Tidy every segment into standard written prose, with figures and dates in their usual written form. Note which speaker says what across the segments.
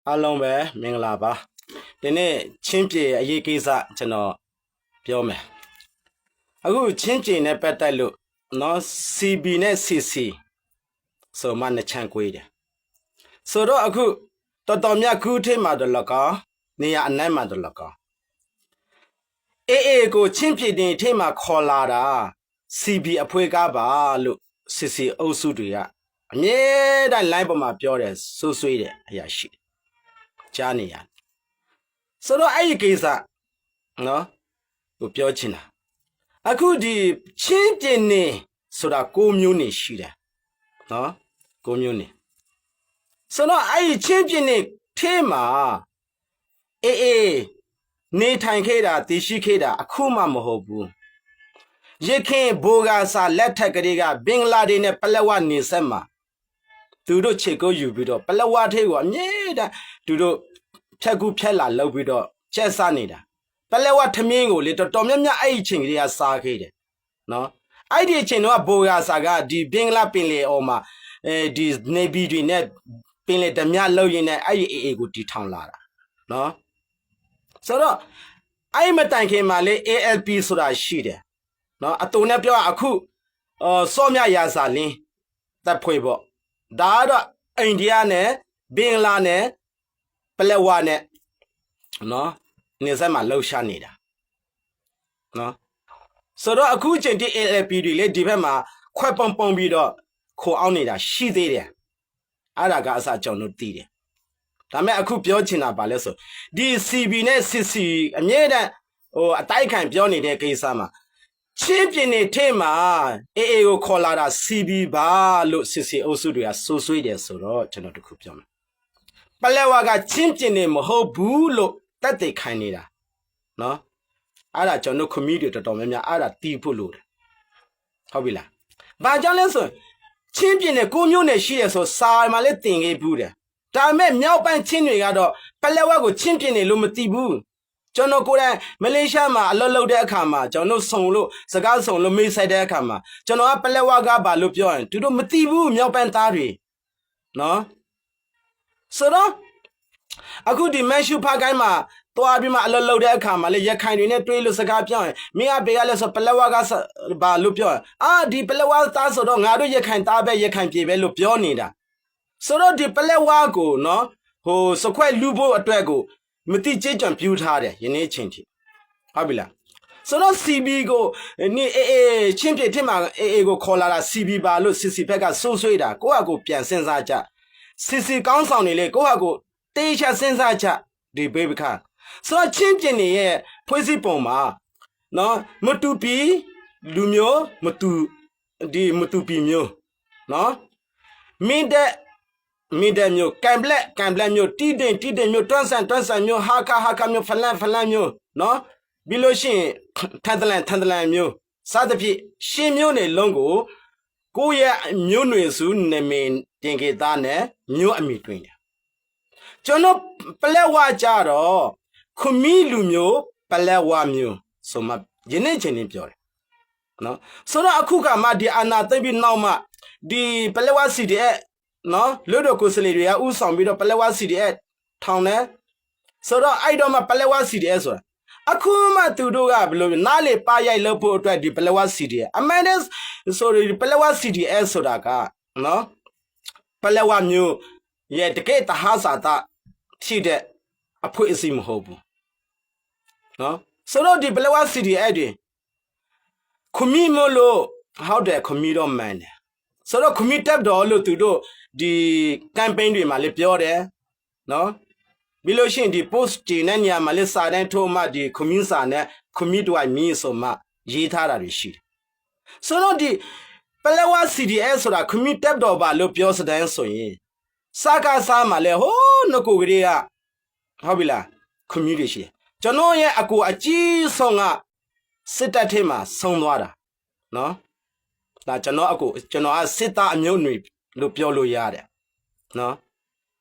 Speaker 1: အားလုံးပဲမင်္ဂလာပါဒီနေ့ချင်းပြေအရေးကိစ္စကျွန်တော်ပြောမယ်အခုချင်းပြေနဲ့ပတ်သက်လို့နော် CB နဲ့ CC ဆိုမှနှစ်ချမ်းကွေးတယ်ဆိုတော့အခုတော်များခုထိမှတော့လကောနေရအနိုင်မှတော့လကောအေးကိုချင်းပြေတင်ထိမှခေါ်လာတာ CB အဖွဲကားပါလို့ CC အုပ်စုတွေကအမြဲတမ်း line ပေါ်မှာပြောတယ်ဆိုးဆွေးတယ်အရာရှိကြားနေရဆိုတော့အဲ့ဒီကိစ္စနော်ကိုပြောချင်တာအခုဒီချင်းပြင်းနေဆိုတာ6မျိုးနေရှိတယ်နော်6မျိုးနေဆိုတော့အဲ့ဒီချင်းပြင်းနေထဲမှာအေးနေထိုင်ခဲ့တာတည်ရှိခဲ့တာအခုမှမဟုတ်ဘူးရခင်ဘိုးကစာလက်ထက်ကလေးကဘင်္ဂလားဒေ့ရှ်နဲ့ပလက်ဝနေဆက်မှာသူတို့ခြေကိုယူပြီးတော့ပလက်ဝထဲကိုအမြဲတမ်းသူတို့ဖြက်ကူးဖြက်လာလောက်ပြီးတော့ကျက်စားနေတာပလက်ဝထမင်းကိုလေတော်များများအဲ့ဒီချိန်ကလေးကစားခဲ့တယ်နော်အဲ့ဒီချိန်တော့ဘိုးကစာကဒီဘင်္ဂလားပင်လယ်အော်မှာဒီနေဗီတွေနဲ့ပင်လယ်ဓမြလောက်ရင်းနဲ့အဲ့ဒီအေကိုတီထောင်လာတာနော်ဆိုတော့အဲ့မတိုင်ခင်မှာလေ ALP ဆိုတာရှိတယ်နော်အတူနဲ့ပြောအခုစောမြရာစာလင်းတပ်ဖွဲ့ပေါ့ဒါကတော့အိန္ဒိယနဲ့ဘင်္ဂလားနဲ့ပလက်ဝနဲ့နော်နေဆက်မှာလှုပ်ရှားနေတာနော်ဆိုတော့အခုချိန်ဒီ ALP တွေလေဒီဘက်မှာခွဲပုံပြီးတော့ခိုအောင်နေတာရှိသေးတယ်အဲ့ဒါကအစကြောင့်တို့သိတယ်ဒါပေမဲ့အခုပြောချင်တာပါလဲဆိုဒီ CB နဲ့ CC အမြဲတမ်းအတိုက်ခံပြောနေတဲ့ကိစ္စမှာချင်းပြင်းနေထဲမှာအေကိုခေါ်လာတာ CB ပါလို့ CC အုပ်စုတွေကစိုးဆွေးတယ်ဆိုတော့ကျွန်တော်တခုပြောမယ်ပလက်ဝကချင်းပြင်းနေမဟုတ်ဘူးလို့တက်တဲ့ခိုင်းနေတာနော်အဲ့ဒါကျွန်တော် community တော်များများအဲ့ဒါတီးဖို့လို့တယ်ဟုတ်ပြီလားဘာကြောင့်လဲဆိုချင်းပြင်းနေကိုမျိုးနဲ့ရှိရဆိုစာမှာလည်းတင်ခဲ့ဘူးတယ်ဒါပေမဲ့မြောက်ပိုင်းချင်းတွေကတော့ပလက်ဝကိုချင်းပြင်းနေလို့မသိဘူးကျွန်တော်ကိုယ်တိုင်မလေးရှားမှာအလုပ်လုပ်တဲ့အခါမှာကျွန်တော်ဆုံလို့စကားဆုံလို့မေးဆိုင်တဲ့အခါမှာကျွန်တော်ကပလက်ဝကဘာလို့ပြောရင်သူတို့မသိဘူးမြောက်ပိုင်းသားတွေနော်ဆိုတော့အခုဒီမန်ရှူဖာကိုင်းမှာတွားပြီးမှအလုပ်လုပ်တဲ့အခါမှာလေရခိုင်တွေနဲ့တွေးလို့စကားပြောရင်မင်းအပေကလည်းဆိုပလက်ဝကဘာလို့ပြောရင်ဒီပလက်ဝသားဆိုတော့ငါတို့ရခိုင်သားပဲရခိုင်ပြည်ပဲလို့ပြောနေတာဆိုတော့ဒီပလက်ဝကိုနော်စခွဲလူဖို့အတွက်ကိုမတိကျကြံပြူထားတယ်ယနေ့ချင်းထိဟုတ်ပြီလားဆိုတော့ CB ကိုနေချင်းပြထင်မှာကိုခေါ်လာတာ CB ပါလို့ CC ဘက်ကစိုးဆွေးတာကိုယ့်ဟာကိုပြန်စဉ်းစားကြ CC ကောင်းဆောင်နေလေကိုယ့်ဟာကိုတေးချစဉ်းစားကြဒီဘေဘခဆိုတော့ချင်းပြနေရဲ့ဖွဲ့စည်းပုံမှာနော်မတူပီလူမျိုးမတူပီမျိုးနော်မင်းတဲ့မျိုးကံပလက်မျိုးတီးတင်မျိုးတွန်းဆန်မျိုးဟာခါမျိုးဖလန်မျိုးနော်ပြီးလို့ရှိရင်ထန်တလန်မျိုးစသဖြင့်ရှင်းမျိုးနေလုံးကိုကိုယ့်ရဲ့မျိုးနွယ်စုနာမည်တင်ကေသားနဲ့မျိုးအမိတွင်တယ်ကျွန်တော်ပလက်ဝကြတော့ခမီလူမျိုးပလက်ဝမျိုးဆိုမှယနေ့ချင်းနေပြောတယ်နော်ဆိုတော့အခုကမှဒီအာနာသိပြီးနောက်မှဒီပလက်ဝစီတဲ့နော်လွတ်တော်ကိုစလီတွေကဥဆောင်ပြီးတော့ပလက်ဝ CDS ထောင်တယ်ဆိုတော့အဲ့တော့မှပလက်ဝ CDS ဆိုတာအခုမှသူတို့ကဘယ်လိုနားလေပါရိုက်လို့ဖို့အတွက်ဒီပလက်ဝ CDS အမှန်တည်းဆိုဒီပလက်ဝ CDS ဆိုတာကနော်ပလက်ဝမျိုးရဲ့တကယ်တဟာစာတာရှိတဲ့အဖွဲ့အစည်းမဟုတ်ဘူးနော်ဆိုတော့ဒီပလက်ဝ CDS တွေခွန်မီမလို့ဟောက်တယ်ခွန်မီတော့မှန်တယ်ဆိုတော့ committed တော်လို့သူတို့ဒီ campaign တွေမှာလည်းပြောတယ်နော်ပြီးလို့ရှိရင်ဒီ post တွေနဲ့ညမှာလည်းစာတန်းထိုးမှဒီ commune စာနဲ့ commit ဝိုင်မီဆိုမှရေးထားတာတွေရှိတယ်ဆိုတော့ဒီပလက်ဝ CDS ဆိုတာ committed တော်ပါလို့ပြောစတဲ့ဆိုရင်စကားစားမှာလဲဟိုးငကိုကလေးကဟုတ်ပြီလား commute တွေရှိတယ်ကျွန်တော်ရဲ့အကူအကြီးဆုံးကစစ်တပ်ထဲမှာဆုံးသွားတာနော်ဒါကျွန်တော်ကစစ်သားအမျိုးနွေလို့ပြောလို့ရတယ်နော်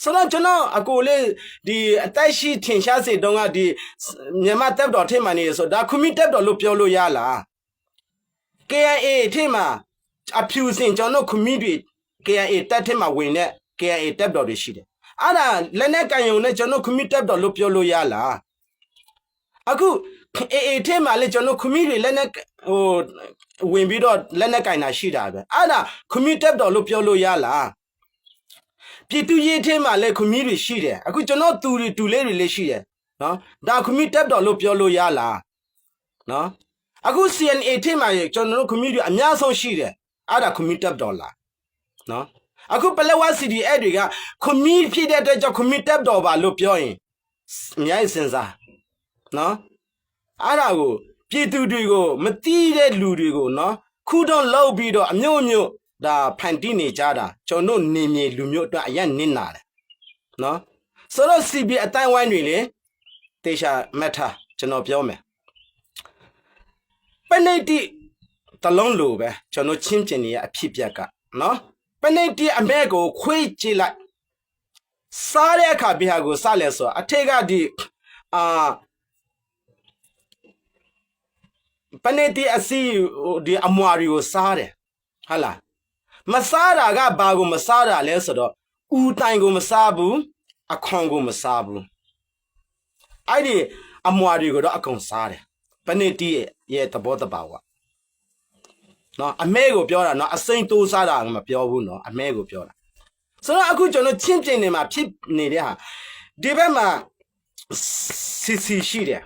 Speaker 1: ဆိုတော့ကျွန်တော်အကိုလေးဒီအတိုက်ရှိထင်ရှားစေတုန်းကဒီမြန်မာတပ်တော်ထဲမှာနေဆိုဒါခမီတပ်တော်လို့ပြောလို့ရလား KIA ထဲမှာအဖြူစင်ကျွန်တော်ခမီတွေ KIA တပ်ထဲမှာဝင်တဲ့ KIA တပ်တော်တွေရှိတယ် Ada lene kanyone jono committed do lupyo lo yala. Aku tema le jono kumiri lene wimbido lene kaina shida. Ada committed do lupyo lo yala. Pitu ye tema le kumiri shide. Aku jono tule shide. No? Da committed do lupyo lo yala. No? Aku CNA tema ye jono kumiri amyason shide. Ada committed dollar. No? Aku palawa city edriga commit pide to committed do ba lo pyo yin. Myai senza. No? Ada go pitu dwigo mati de lu dwigo no. Ku don law bi do amyo da phanti ne ja da jono ne mye lu myo atwa ayan nin na le. No? So lo CB အတိုင်းဝိုင်းတွေလေတေချာမှတ်ထားကျွန်တော်ပြောမယ်ပဏိတိတလုံးလိုပဲကျွန်တော်ချင်းကျင်နေရအဖြစ်ပြက်ကနော်ပဏိတိအမဲကိုခွေးကြည့်လိုက်စားတဲ့အခါပြဟာကိုစလဲဆိုအထက်ကဒီပဏိတိအစီဒီအမွာတွေကိုစားတယ်ဟုတ်လားမစားတာကဘာကိုမစားတာလဲဆိုတော့ဦးတိုင်ကိုမစားဘူးအခွန်ကိုမစားဘူးအဲ့ဒီအမွာတွေကိုတော့အကုန်စားတယ်ပဏိတိရဲ့သဘောတဘာဝနော်အမဲကိုပြောတာနော်အစိမ့်တိုးစားတာမပြောဘူးနော်အမဲကိုပြောတာဆိုတော့အခုကျွန်တော်ချင်းကျင်နေမှာဖြစ်နေတဲ့ဟာဒီဘက်မှာစီရှိတယ်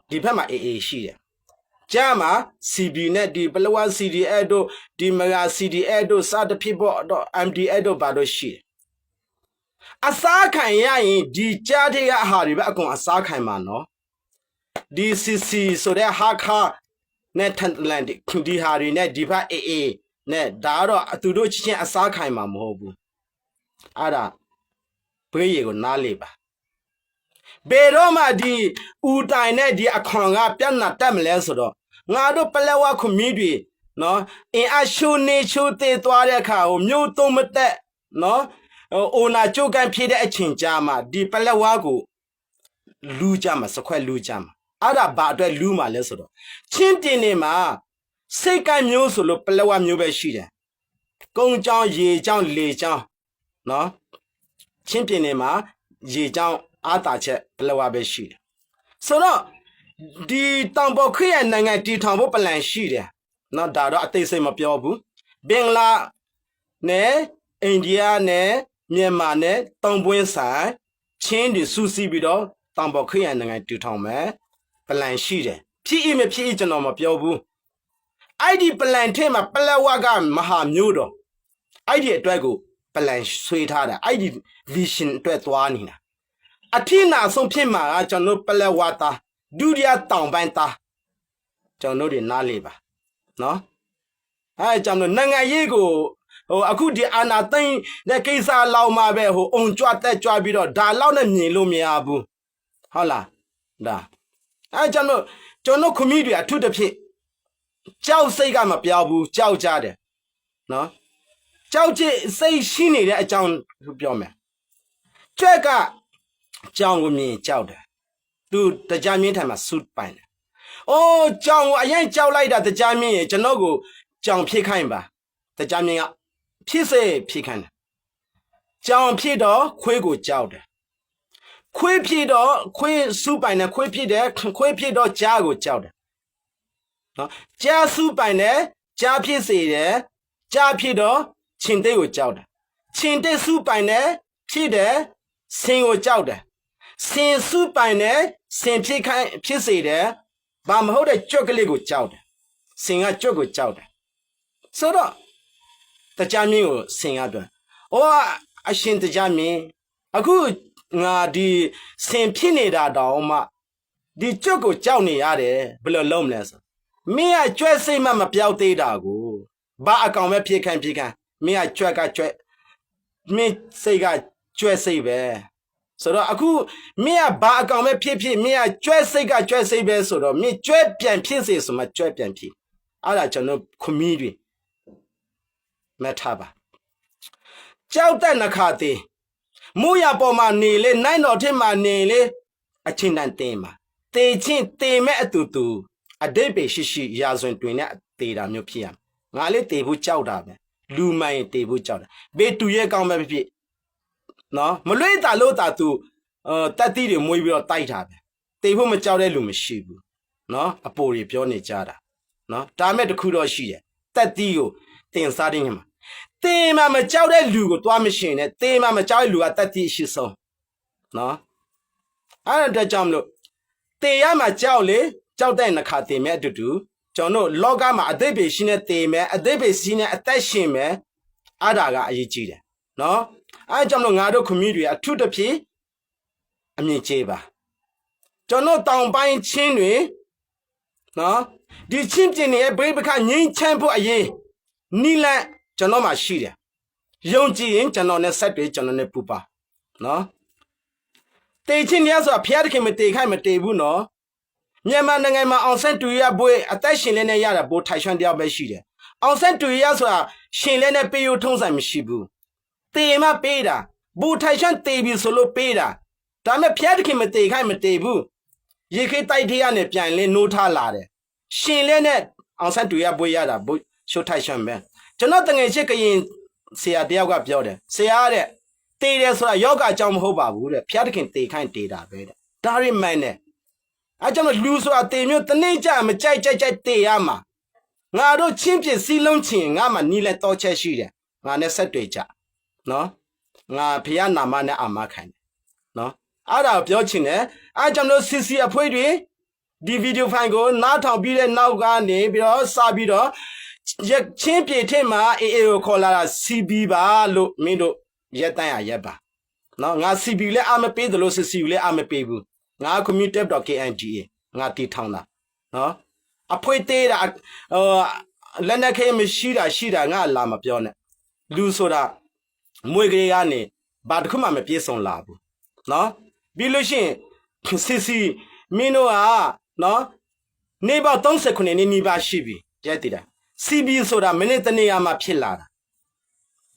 Speaker 1: ဒီဘက်မှာအေရှိတယ်ကြားမှာ CB နဲ့ဒီပလဝါ CDA တို့ဒီမဂါ CDA တို့စသဖြင့်ပေါ့တော့ MDA တို့ဘာလို့ရှိတယ်အစားခံရရင်ဒီကြားတဲ့ဟာတွေပဲအကုန်အစားခံမှာနော်ဒီ CC ဆိုတဲ့ဟာခါနဲ့ထန်လန်ဒီဟာတွေနဲ့ဒီဘက်အေနဲ့ဒါတော့သူတို့ချင်းအစားခံမှာမဟုတ်ဘူးအဲ့ဒါဘေးရေကိုနားလေပါဘယ်တော့မှဒီဦးတိုင်နဲ့ဒီအခွန်ကပြတ်နာတက်မလဲဆိုတော့ငါတို့ပလက်ဝခုမီးတွေနော်အင်အားရှုနေရှုသေးသွားတဲ့အခါကိုမြို့သုံးမတက်နော်အိုနာကျုပ်ကန်ဖြစ်တဲ့အချိန်ကြာမှဒီပလက်ဝကိုလူကြမှာစခွက်လူကြမှာအဲ့ဒါဘာအတွက်လူမှာလဲဆိုတော့ချင်းတင်နေမှာစိတ်ကမျိုးဆိုလို့ပလက်ဝမျိုးပဲရှိတယ်ကုန်းချောင်းရေချောင်းလေချောင်းနော်ချင်းတင်နေမှာရေချောင်းအားတာချက်ပလက်ဝပဲရှိတယ်ဆိုတော့ဒီတောင်ပေါ်ခရစ်ယာန်နိုင်ငံတီထောင်ဖို့ပလန်ရှိတယ်နော်ဒါတော့အသေးစိတ်မပြောဘူးဘင်္ဂလားနဲ့အိန္ဒိယနဲ့မြန်မာနဲ့တောင်ပွင့်ဆိုင်ချင်းတွေစုစည်းပြီးတော့တောင်ပေါ်ခရစ်ယာန်နိုင်ငံတီထောင်မယ်ပလန်ရှိတယ်ဖြစ်မဖြစ်ကျွန်တော်မပြောဘူးအဲ့ဒီပလန်ထဲမှာပလက်ဝကမဟာမျိုးတော်အဲ့ဒီအတွက်ကိုပလန်ဆွေးထားတာအဲ့ဒီ vision အတွက်သွားနေတာအထင်နာဆုံးဖြစ်မှာကကျွန်တော်ပလက်ဝသားဒုတိယတောင်ပိုင်းသားကျွန်တော်တွေနားလေပါနော်အဲကျွန်တော်နိုင်ငံရေးကိုအခုဒီအာနာသိန်းတဲ့ကိစ္စလောက်မှပဲအုံကြွတက်ကြွပြီးတော့ဒါလောက်နဲ့မြင်လို့မရဘူးဟုတ်လားဒါအဲကျွန်တော်ခမီးတွေအထုတစ်ဖြစ်ကြောက်စိတ်ကမပြောဘူးကြောက်ကြတယ်နော်ကြောက်ချစ်စိတ်ရှိနေတဲ့အကြောင်းပြောမယ်ကြွက်ကကြောင်ကိုမြင်ကြောက်တယ်သူတရားမင်းထံမှာဆုပိုင်တယ်အိုးကြောင်ကိုအရင်ကြောက်လိုက်တာတရားမင်းရေကျွန်တော်ကိုကြောင်ဖြစ်ခိုင်းပါတရားမင်းကဖြစ်စေဖြစ်ခိုင်းတယ်ကြောင်ဖြစ်တော့ခွေးကိုကြောက်တယ်ခွေးဖြစ်တော့ခွေးဆုပိုင်တယ်ခွေးဖြစ်တယ်ခွေးဖြစ်တော့ကြားကိုကြောက်တယ်နော်ကြားဆုပိုင်တယ်ကြားဖြစ်စေတယ်ကြားဖြစ်တော့ချင်းတိတ်ကိုကြောက်တယ်ချင်းတိတ်ဆုပိုင်တယ်ဖြစ်တယ်ဆင်ကိုကြောက်တယ်ဆင်ဆုပိုင်တယ်ဆင်ဖြစ်စေတယ်ဘာမဟုတ်တဲ့ကြွက်ကလေးကိုကြောက်တယ်ဆင်ကကြွက်ကိုကြောက်တယ်ဆိုတော့တရားမင်းကိုဆင်ကပြောအရှင်တရားမင်းအခုငါဒီဆင်ဖြစ်နေတာတောင်မှဒီကြွက်ကိုကြောက်နေရတယ်ဘယ်လိုလုပ်မလဲဆိုမင်းကကြွက်စိတ်မှမပြောက်သေးတာကိုဘာအကောင်ပဲဖြစ်ခိုင်းမင်းကကြွက်ကကြွက်မင်းစိတ်ကကြွက်စိတ်ပဲဆိုတော့အခုမင်းကဘာအကောင်ပဲဖြစ်မင်းကကြွက်စိတ်ကကြွက်စိတ်ပဲဆိုတော့မင်းကြွက်ပြန်ဖြစ်စေဆိုမှကြွက်ပြန်ဖြစ်အဲ့ဒါကျွန်တော်ခမီးတွေမထားပါကြောက်တဲ့နှခါသေးမူရပေါ်မှာနေလေနိုင်တော်ထင်မှာနေလေအချင်းတန်တင်မှာတေချင်းတင်မဲ့အတူတူအတိတ်ပဲရှိရာဇဝင်တွင်နဲ့တေတာမျိုးဖြစ်ရငါလေးတေဖို့ကြောက်တာပဲလူမိုင်တေဖို့ကြောက်တာဘေးတူရဲ့ကောင်းပဲဖြစ် နော်မလွေးတာလို့တာသူတက်တီးတွေမွေးပြီးတော့တိုက်တာပဲတေဖို့မကြောက်တဲ့လူမရှိဘူးနော်အပိုတွေပြောနေကြတာနော်ဒါမဲ့တခုတော့ရှိတယ်တက်တီးကိုတင်စားတဲ့ညမှာတင်မှာမကြောက်တဲ့လူကိုတွားမရှင်နဲ့တင်မှာမကြောက်တဲ့လူကတက်တီးရှိဆုံးနော်အဲ့ဒါကြောင့်မလို့တင်ရမှာကြောက်လေကြောက်တဲ့နှခါတင်မဲ့အတူတူကျွန်တော်လောကမှာအသိပေရှိနေတင်မဲ့အသိပေရှိနေအသက်ရှင်မဲ့အဲ့ဒါကအရေးကြီးတယ်နော်အဲ့ကြောင့်မလို့ငါတို့ community အထူးတစ်ဖြစ်အမြင့်ကြီးပါကျွန်တော်တောင်ပိုင်းချင်းတွေနော်ဒီချင်းပြင်းရဲ့ဘိဗခငိမ့်ချမ်းဖို့အရေးနီလန့်ကျွန်တော်မှရှိတယ်ယုံကြည်ရင်ကျွန်တော်နဲ့ဆက်တွေကျွန်တော်နဲ့ပူပါနော်တေချင်းရဆိုတာဖျားတခင်မတေခိုင်မတေဘူးနော်မြန်မာနိုင်ငံမှာအောင်ဆန်းတူရဘွေအသက်ရှင်လဲနဲ့ရတာဘိုးထိုင်ရွှန်တယောက်ပဲရှိတယ်အောင်ဆန်းတူရဆိုတာရှင်လဲနဲ့ပေးရထုံးဆိုင်မရှိဘူးတေမှပေးတာဘိုးထိုင်ရွှန်တေပြီဆိုလို့ပေးတာဒါမဲ့ဖျားတခင်မတေခိုင်မတေဘူးရေခေးတိုက်ထရနဲ့ပြန်လဲနိုးထားလာတယ်ရှင်လဲနဲ့အောင်ဆန်းတူရဘွေရတာဘိုးရှိုးထိုင်ရွှန်ပဲကျွန်တော်တငယ်ချစ်ကရင်ဆရာတယောက်ကပြောတယ်ဆရာတဲ့တေတယ်ဆိုတာယောဂအကြောင်းမဟုတ်ပါဘူးတဲ့ဖျားတခင်တေခိုင်တေတာပဲတဲ့ဒါရိမိုင်းနဲ့အဲကြောင့်လူဆိုတာတေမျိုးတနေ့ကြမကြိုက်ကြိုက်တေရမှာငါတို့ချင်းပြစီလုံးချင်းငါမှနီးလဲတော့ချက်ရှိတယ်ငါနဲ့ဆက်တွေ့ကြနော်ငါဖျားနာမနဲ့အာမခံတယ်နော်အဲ့ဒါပြောချင်တယ်အဲကြောင့်လို့စီစီအဖွဲတွေဒီဗီဒီယိုဖိုင်ကိုနားထောင်ပြီးတဲ့နောက်ကနေပြီးတော့စပြီးတော့ချင်းပြေထက်မှာအေးကိုခေါ်လာတာ CB ပါလို့မင်းတို့ရက်တန်းရရက်ပါနော်ငါ CB လည်းအမပေးသလို CC လည်းအမပေးဘူးငါ community.knga ငါတီထောင်တာနော်အဖွေသေးတာလက်နက်ခဲမရှိတာရှိတာငါလာမပြောနဲ့လူဆိုတာမွေကလေးကနေဘာတစ်ခုမှမပြေဆုံးလာဘူးနော်ပြီးလို့ရှိရင် CC မင်းတို့ကနော်နေပေါင်း39နှစ်နီးပါးရှိပြီကြည့်တည်တာ CB ဆိုတာမိနစ်တနေရာမှာဖြစ်လာတာ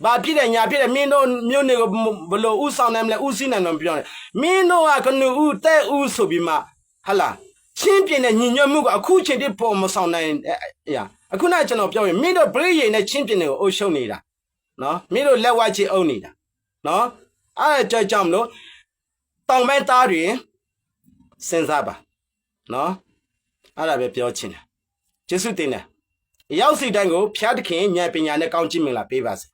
Speaker 1: ဘာဖြစ်တယ်ညာဖြစ်တယ်မင်းတို့မြို့နေကိုဘလို့ဥဆောင်နိုင်မလဲဥစည်းနိုင်တော့ပြောတယ်မင်းတို့ကကနူဥတဲ့ဥဆိုပြီးမှဟာလားချင်းပြင်းတဲ့ညီညွတ်မှုကအခုချိန်တည်းပေါ်မဆောင်နိုင်အခုနကကျွန်တော်ပြောရင်မင်းတို့ဗရိတ်ရည်နဲ့ချင်းပြင်းတွေကိုအုပ်ရှုံနေတာနော်မင်းတို့လက်ဝါးချေအုပ်နေတာနော်အဲ့ဒါကြောင့်မလို့တောင်ပိုင်းသားတွေစဉ်းစားပါနော်အဲ့ဒါပဲပြောချင်တယ်ကျေးဇူးတင်တယ်ရောက်စီတိုင်းကိုဖျားသခင်ဉာဏ်ပညာနဲ့ကောင်းချီးမင်္ဂလာပေးပါစေ